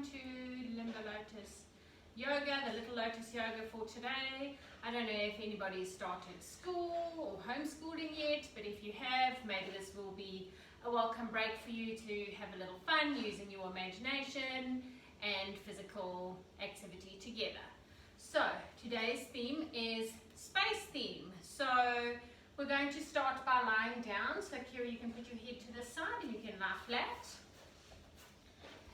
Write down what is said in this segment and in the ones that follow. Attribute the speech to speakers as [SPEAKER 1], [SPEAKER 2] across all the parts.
[SPEAKER 1] welcome to Limbo Lotus Yoga, the Little Lotus Yoga for today. I don't know if anybody's started school or homeschooling yet, but if you have, maybe this will be a welcome break for you to have a little fun using your imagination and physical activity together. So today's theme is space theme. So we're going to start by lying down. So Kira, you can put your head to the side and you can lie flat.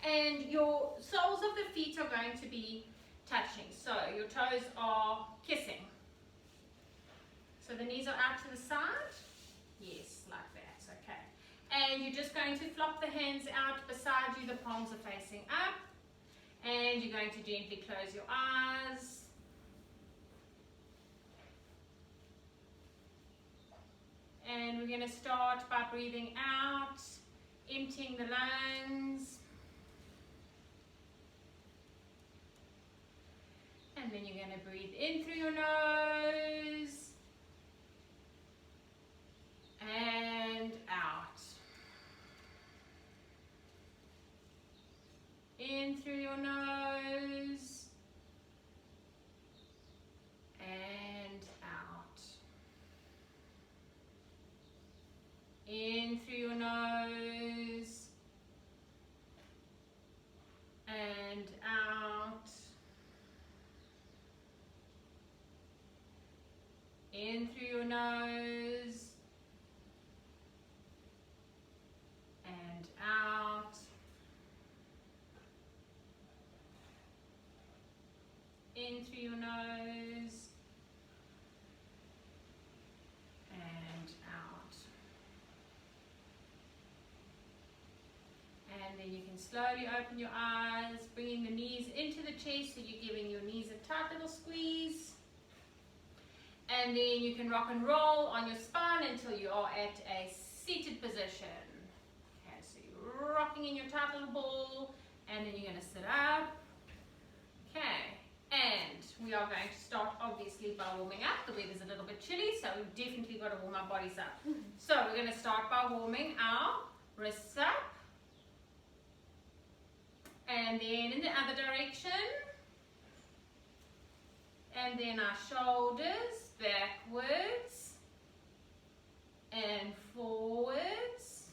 [SPEAKER 1] And your soles of the feet are going to be touching. So your toes are kissing. So the knees are out to the side. Yes, like that. Okay. And you're just going to flop the hands out beside you. The palms are facing up. And you're going to gently close your eyes. And we're going to start by breathing out, emptying the lungs. And then you're going to breathe in through your nose and out. In through your nose and out. In through your nose and out. In through your nose and out. In through your nose and out. And then you can slowly open your eyes, bringing the knees into the chest, so you're giving your knees a tight little squeeze. And then you can rock and roll on your spine until you are at a seated position. Okay, so you're rocking in your tight little ball, and then you're going to sit up. Okay, and we are going to start obviously by warming up. The weather's a little bit chilly, so we've definitely got to warm our bodies up. So we're going to start by warming our wrists up. And then in the other direction. And then our shoulders backwards and forwards.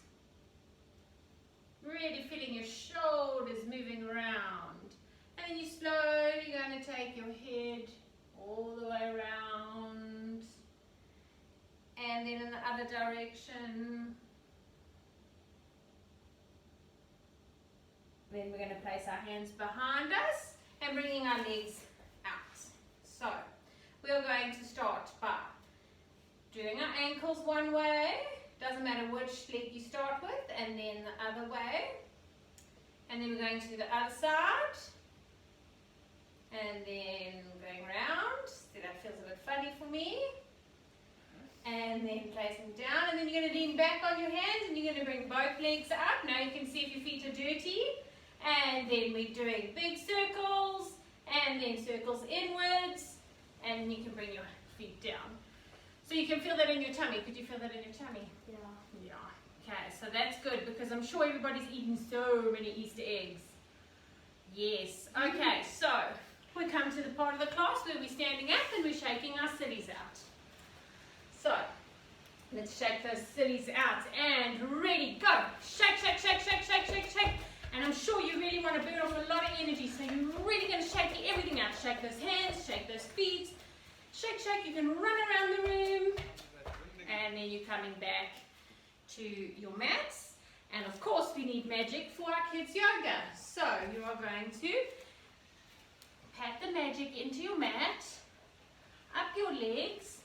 [SPEAKER 1] Really feeling your shoulders moving around. And then you're slowly going to take your head all the way around. And then in the other direction. Then we're going to place our hands behind us and bringing our legs out. So we're going to start by doing our ankles one way, doesn't matter which leg you start with, and then the other way. And then we're going to do the other side. And then going around. See, that feels a bit funny for me. And then placing down. And then you're going to lean back on your hands and you're going to bring both legs up. Now you can see if your feet are dirty. And then we're doing big circles. And then circles inwards. And then you can bring your feet down. So you can feel that in your tummy. Could you feel that in your tummy?
[SPEAKER 2] Yeah.
[SPEAKER 1] Yeah. Okay, so that's good because I'm sure everybody's eaten so many Easter eggs. Yes. Okay, so we come to the part of the class where we're standing up and we're shaking our sillies out. So let's shake those sillies out and ready, go. Shake, shake, shake, shake, shake, shake, shake. And I'm sure you really want to burn off a lot of energy, so you're really going to shake everything out. Shake those hands, shake those feet. Shake, shake. You can run around the room. And then you're coming back to your mats. And of course, we need magic for our kids' yoga. So you are going to pat the magic into your mat, up your legs,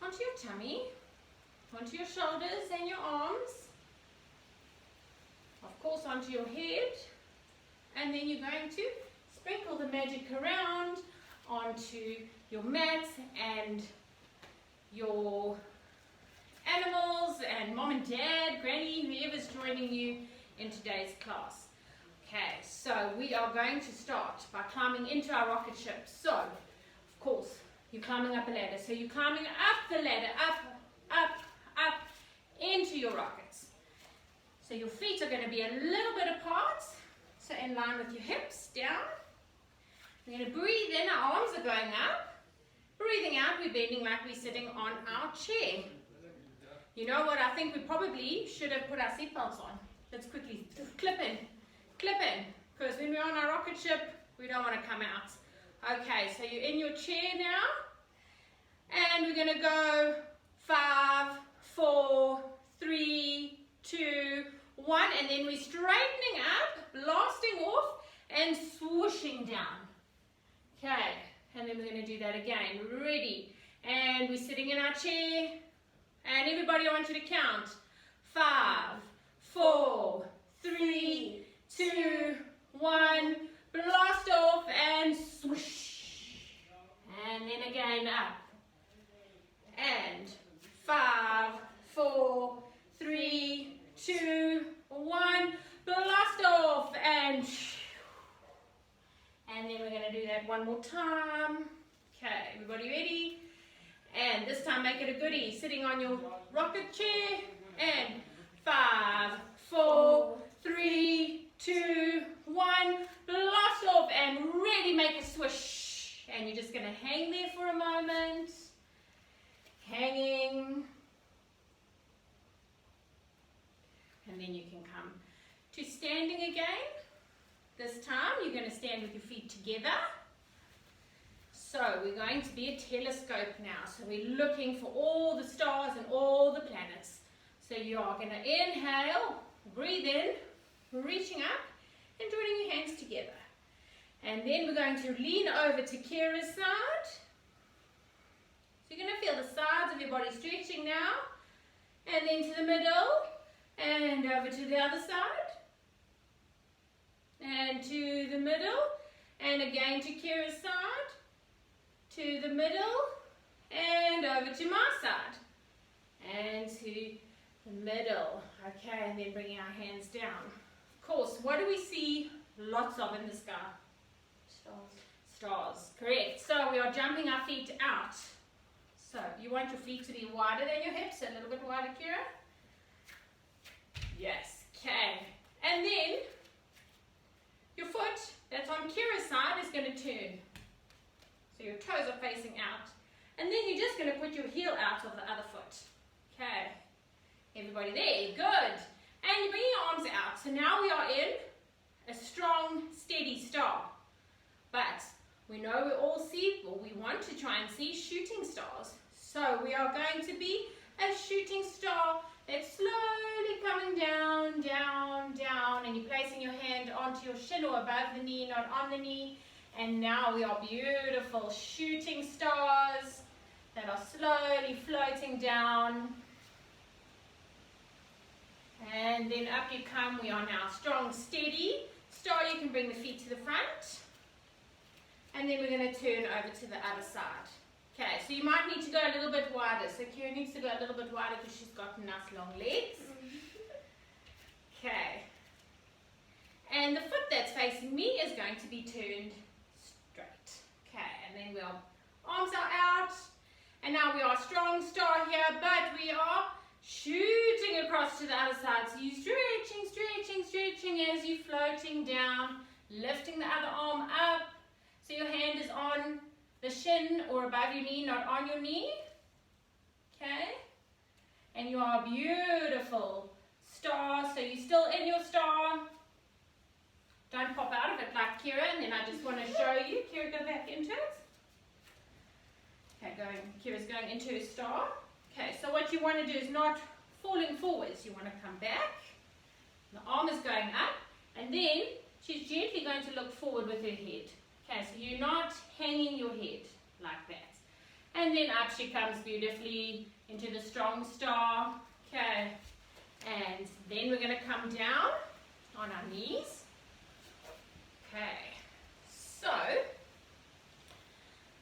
[SPEAKER 1] onto your tummy, onto your shoulders and your arms. Of course, onto your head, and then you're going to sprinkle the magic around onto your mats and your animals and mom and dad, granny, whoever's joining you in today's class. Okay, so we are going to start by climbing into our rocket ship. So, of course, you're climbing up a ladder. So you're climbing up the ladder, up, up, up, into your rockets. So your feet are going to be a little bit apart. So in line with your hips, down. We're going to breathe in, our arms are going up. Breathing out, we're bending like we're sitting on our chair. You know what, I think we probably should have put our seatbelts on. Let's quickly clip in, because when we're on our rocket ship, we don't want to come out. Okay, so you're in your chair now, and we're going to go 5, 4, 3, 2, 1, and then we're straightening up, blasting off, and swooshing down. Okay, and then we're going to do that again. Ready, and we're sitting in our chair, and everybody, I want you to count. 5, 4, 3, 2, 1, blast off, and swoosh. And then again up. And 5, 4, 3, 2, 1, blast off, and then we're going to do that one more time. Okay, everybody ready? And this time make it a goodie, sitting on your rocket chair, and 5, 4, 3, 2, 1, blast off, and really make a swish. And you're just going to hang there for a moment. Hanging. And then you can come to standing again. This time you're going to stand with your feet together. So we're going to be a telescope now. So we're looking for all the stars and all the planets. So you are going to inhale, breathe in, reaching up, and joining your hands together. And then we're going to lean over to Kira's side. So you're going to feel the sides of your body stretching now. And then to the middle, and over to the other side. And to the middle, and again to Kira's side. To the middle, and over to my side. And to the middle. Okay, and then bringing our hands down. Of course, what do we see lots of in the sky? Stars, correct. So we are jumping our feet out. So you want your feet to be wider than your hips, a little bit wider, Kira? Yes, okay. And then your foot that's on Kira's side is going to turn. So your toes are facing out. And then you're just going to put your heel out of the other foot. Okay. Everybody there, good. And you bring your arms out. So now we are in a strong, steady star. But we know we all see, or we want to try and see shooting stars. So we are going to be a shooting star that's slowly coming down, down, down. And you're placing your hand onto your shin or above the knee, not on the knee. And now we are beautiful shooting stars that are slowly floating down. And then up you come. We are now strong, steady star. You can bring the feet to the front. And then we're going to turn over to the other side. Okay, so you might need to go a little bit wider. So Kira needs to go a little bit wider because she's got nice long legs. Okay. And the foot that's facing me is going to be turned straight. Okay, and then our arms are out. And now we are strong star here, but we are shooting across to the other side. So you're stretching, stretching, stretching as you're floating down, lifting the other arm up. So your hand is on the shin or above your knee, not on your knee. Okay? And you are a beautiful star. So you're still in your star. Don't pop out of it like Kira. And then I just want to show you. Kira, go back into it. Okay, Kira's going into her star. Okay, so what you want to do is not falling forwards. You want to come back. The arm is going up. And then she's gently going to look forward with her head. Okay, so you're not hanging your head like that. And then up she comes beautifully into the strong star. Okay, and then we're going to come down on our knees. Okay, so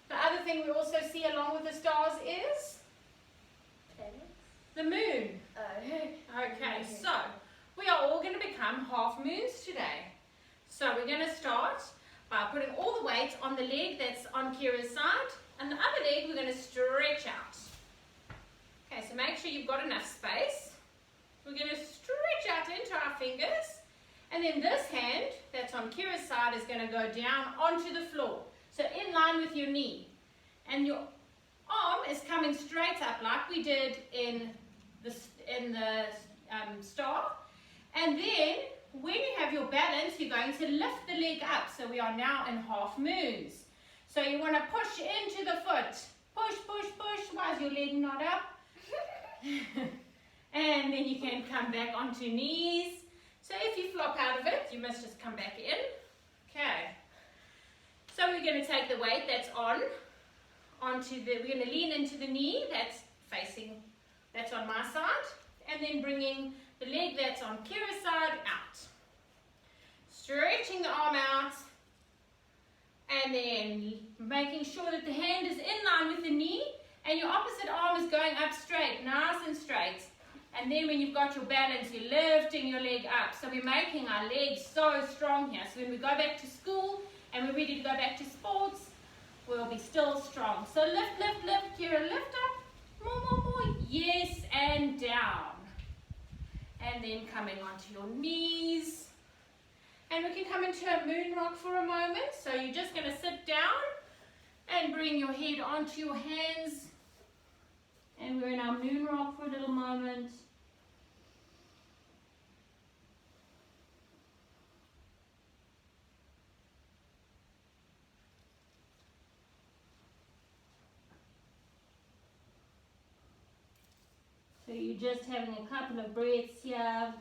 [SPEAKER 1] the other thing we also see along with the stars is the moon. Okay, so we are all going to become half moons today. So we're going to start by putting all the weight on the leg that's on Kira's side, and the other leg we're going to stretch out. Okay, so make sure you've got enough space. We're going to stretch out into our fingers, And then this hand, that's on Kira's side, is going to go down onto the floor. So in line with your knee. And your arm is coming straight up like we did in the star. And then when you have your balance, you're going to lift the leg up. So we are now in half moons. So you want to push into the foot. Push, push, push. Why is your leg not up? And then you can come back onto knees. So if you flop out of it, you must just come back in. Okay. So we're going to take the weight that's we're going to lean into the knee that's on my side, and then bringing the leg that's on Kira's side out. Stretching the arm out, and then making sure that the hand is in line with the knee, and your opposite arm is going up straight, nice and straight. And then when you've got your balance, you're lifting your leg up. So we're making our legs so strong here. So when we go back to school and we're ready to go back to sports, we'll be still strong. So lift, lift, lift. Kira, lift up. More, more, more. Yes, and down. And then coming onto your knees. And we can come into a moon rock for a moment. So you're just going to sit down and bring your head onto your hands. And we're in our moon rock for a little moment. So you're just having a couple of breaths here.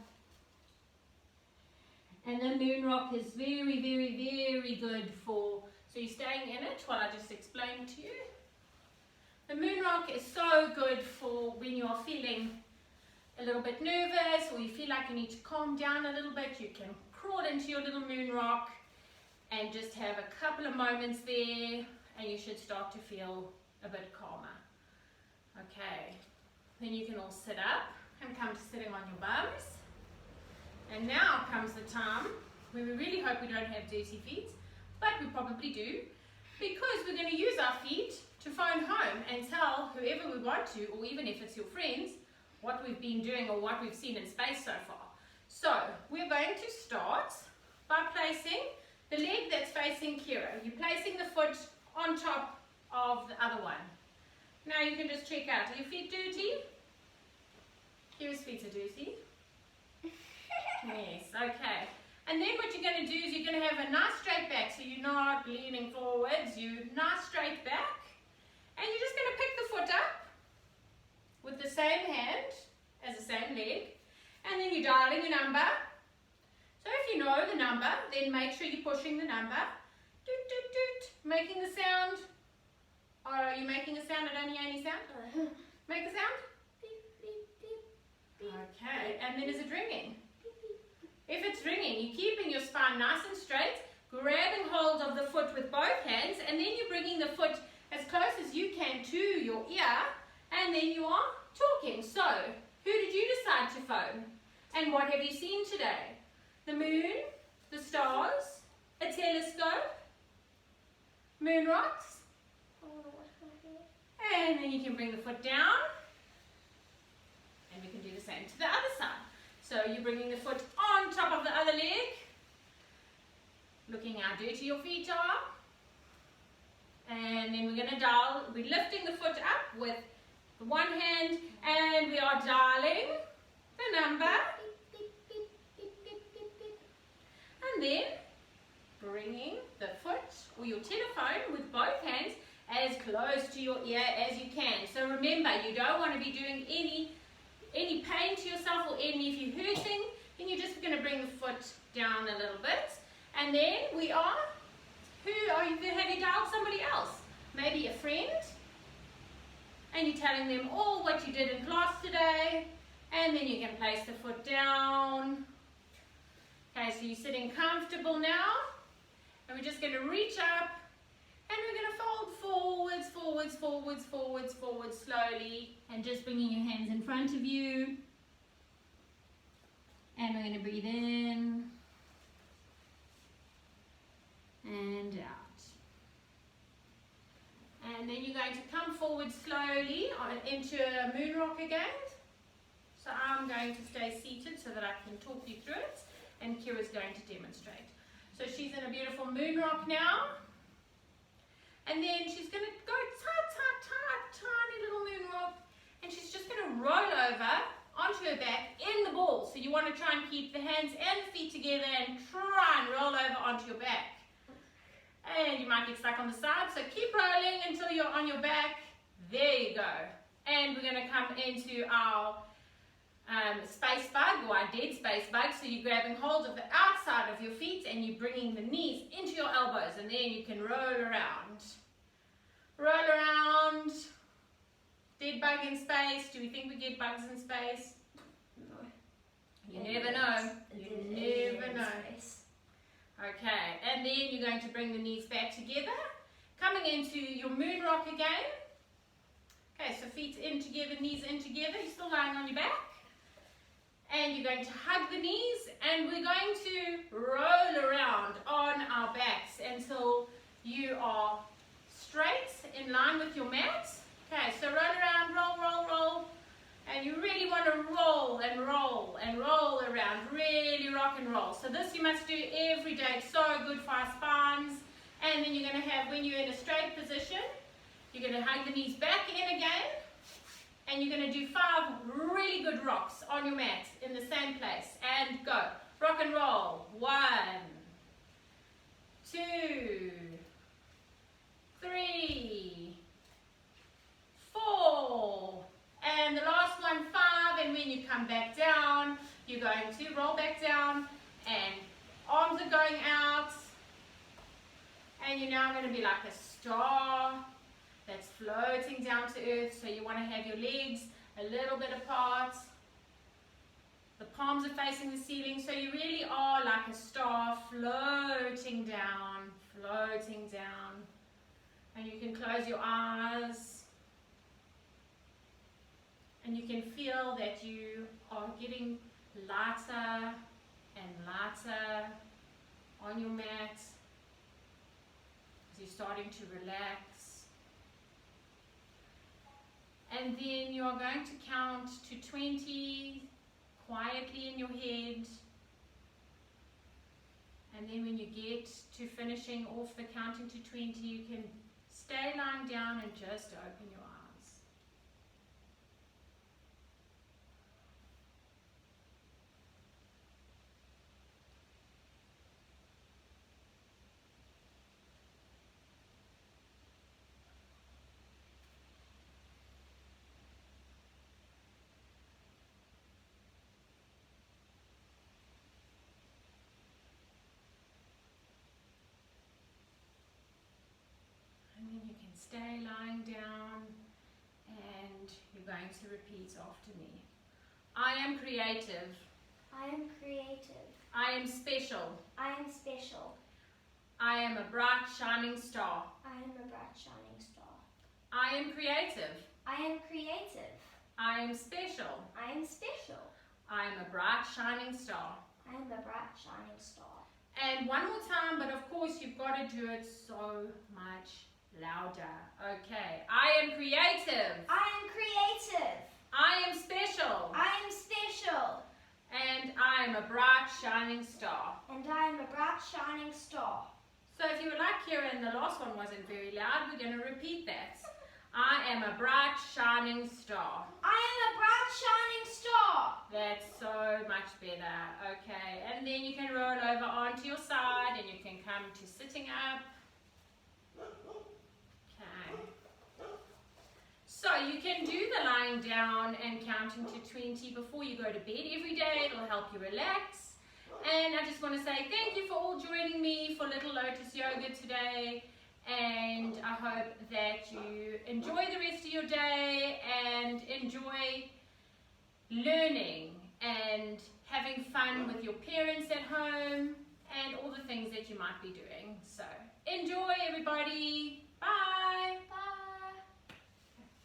[SPEAKER 1] And the moon rock is very, very, very good so you're staying in it while I just explain to you. The moon rock is so good for when you are feeling a little bit nervous or you feel like you need to calm down a little bit. You can crawl into your little moon rock and just have a couple of moments there and you should start to feel a bit calmer. Okay, then you can all sit up and come to sitting on your bums. And now comes the time where we really hope we don't have dirty feet, but we probably do, because we're going to use our feet to phone home and tell whoever we want to, or even if it's your friends, what we've been doing or what we've seen in space so far. So we're going to start by placing the leg that's facing Kira. You're placing the foot on top of the other one. Now you can just check out, are your feet dirty? Kira's feet are dirty. Yes, okay. And then what you're going to do is you're going to have a nice straight back, so you're not leaning forwards, you're nice straight back. And you're just going to pick the foot up with the same hand as the same leg. And then you're dialing your number. So if you know the number, then make sure you're pushing the number. Doot, doot, doot. Making the sound. Or are you making a sound? I don't hear any sound. Make the sound. Okay, and then is it ringing? If it's ringing, you're keeping your spine nice and straight, grabbing hold of the foot with both hands, and then you're bringing the foot as close as you can to your ear, and then you are talking. So, who did you decide to phone? And what have you seen today? The moon, the stars, a telescope, moon rocks, and then you can bring the foot down, and we can do the same to the other side. So you're bringing the foot on top of the other leg, looking how dirty your feet are, and then we're going to dial, we're lifting the foot up with the one hand, and we are dialing the number, and then bringing the foot or your telephone with both hands as close to your ear as you can. So remember, you don't want to be doing any pain to yourself, or if you're hurting, then you're just going to bring the foot down a little bit. And then have you dialed somebody else? Maybe a friend, and you're telling them all what you did in class today, and then you can place the foot down. Okay, so you're sitting comfortable now, and we're just going to reach up, and we're going to fold forwards, forwards, forwards, forwards, forwards slowly, and just bringing your hands in front of you. And we're going to breathe in and out. And then you're going to come forward slowly into a moon rock again. So I'm going to stay seated so that I can talk you through it. and Kira's going to demonstrate. So she's in a beautiful moon rock now. And then she's going to go tiny little moon rock, and she's just going to roll over onto her back in the ball. So you want to try and keep the hands and the feet together and try and roll over onto your back. And you might get stuck on the side, so keep rolling until you're on your back. There you go. And we're going to come into our space bug, or our dead space bug. So you're grabbing hold of the outside of your feet and you're bringing the knees into your elbows, and then you can roll around. Roll around. Dead bug in space. Do we think we get bugs in space?
[SPEAKER 2] No.
[SPEAKER 1] You never know. You never know. Okay, and then you're going to bring the knees back together. Coming into your moon rock again. Okay, so feet in together, knees in together. You're still lying on your back. And you're going to hug the knees, and we're going to roll around on our backs until you are straight in line with your mat. Okay, so roll around, roll, and you really want to roll and roll and roll around, really rock and roll. So this you must do every day. It's so good for our spines. And then you're going to have, when you're in a straight position, you're going to hug the knees back in again. And you're going to do 5 really good rocks on your mat in the same place. And go. Rock and roll. 1, 2, 3, 4. And the last one, 5. And when you come back down, you're going to roll back down. And arms are going out. And you're now going to be like a star that's floating down to earth. So you want to have your legs a little bit apart. The palms are facing the ceiling. So you really are like a star floating down, floating down. And you can close your eyes. And you can feel that you are getting lighter and lighter on your mat as you're starting to relax. And then you are going to count to 20 quietly in your head. And then when you get to finishing off the counting to 20, you can stay lying down and just open your eyes. Stay lying down, and you're going to repeat after me. I am creative.
[SPEAKER 2] I am creative.
[SPEAKER 1] I am special.
[SPEAKER 2] I am special.
[SPEAKER 1] I am a bright shining star.
[SPEAKER 2] I am a bright shining star.
[SPEAKER 1] I am creative.
[SPEAKER 2] I am creative.
[SPEAKER 1] I am special.
[SPEAKER 2] I am special.
[SPEAKER 1] I am a bright shining star.
[SPEAKER 2] I am a bright shining star.
[SPEAKER 1] And one more time, but of course you've got to do it so much louder. Okay. I am creative.
[SPEAKER 2] I am creative.
[SPEAKER 1] I am special.
[SPEAKER 2] I am special.
[SPEAKER 1] And I am a bright shining star.
[SPEAKER 2] And I am a bright shining star.
[SPEAKER 1] So if you were like Kira and the last one wasn't very loud, we're going to repeat that. I am a bright shining star.
[SPEAKER 2] I am a bright shining star.
[SPEAKER 1] That's so much better. Okay. And then you can roll over onto your side and you can come to sitting up. So you can do the lying down and counting to 20 before you go to bed every day. It'll help you relax. And I just want to say thank you for all joining me for Little Lotus Yoga today. And I hope that you enjoy the rest of your day and enjoy learning and having fun with your parents at home and all the things that you might be doing. So enjoy, everybody. Bye.
[SPEAKER 2] Bye.